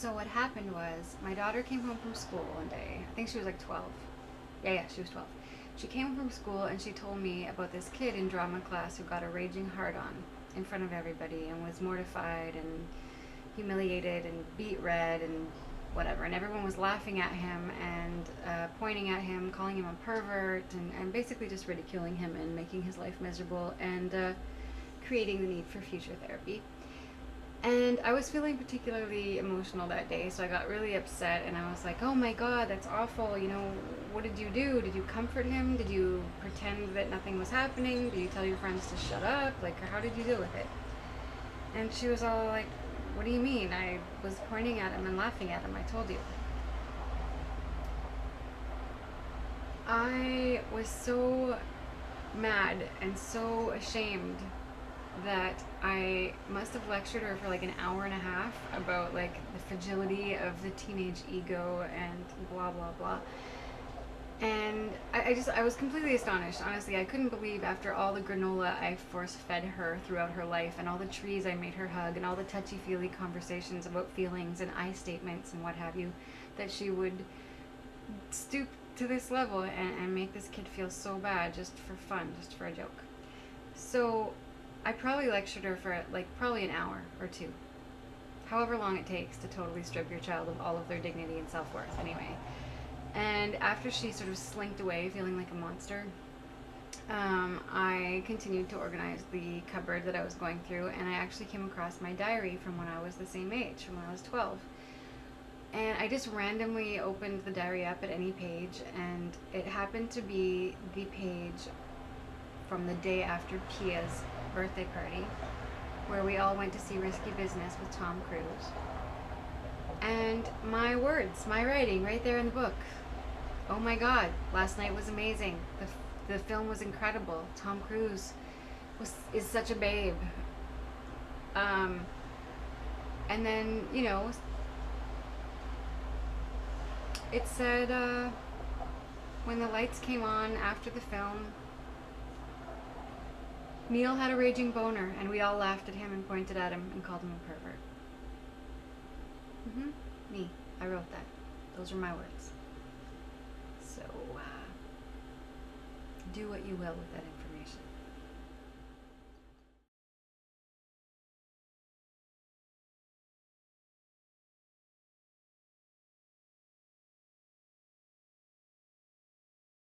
So what happened was my daughter came home from school one day. I think she was like 12. Yeah, she was 12. She came home from school and she told me about this kid in drama class who got a raging hard on in front of everybody and was mortified and humiliated and beat red and whatever. And everyone was laughing at him and pointing at him, calling him a pervert, and basically just ridiculing him and making his life miserable and creating the need for future therapy. And I was feeling particularly emotional that day, so I got really upset and I was like, oh my god, that's awful. You know, what did you do? Did you comfort him? Did you pretend that nothing was happening? Did you tell your friends to shut up? Like, how did you deal with it? And she was all like, what do you mean? I was pointing at him and laughing at him. I told you. I was so mad and so ashamed that I must have lectured her for like an hour and a half about like the fragility of the teenage ego and blah blah blah. And I was completely astonished. Honestly, I couldn't believe after all the granola I force fed her throughout her life and all the trees I made her hug and all the touchy-feely conversations about feelings and I statements and what have you, that she would stoop to this level and make this kid feel so bad just for fun, just for a joke. So I probably lectured her for like probably an hour or two. However long it takes to totally strip your child of all of their dignity and self-worth anyway. And after she sort of slinked away feeling like a monster, I continued to organize the cupboard that I was going through, and I actually came across my diary from when I was the same age, from when I was 12. And I just randomly opened the diary up at any page, and it happened to be the page from the day after Pia's birthday party, where we all went to see Risky Business with Tom Cruise. And my words, my writing, right there in the book. Oh my god, last night was amazing. The film was incredible. Tom Cruise is such a babe. And then, you know, it said when the lights came on after the film, Neil had a raging boner, and we all laughed at him and pointed at him and called him a pervert. Me. I wrote that. Those are my words. So, do what you will with that information.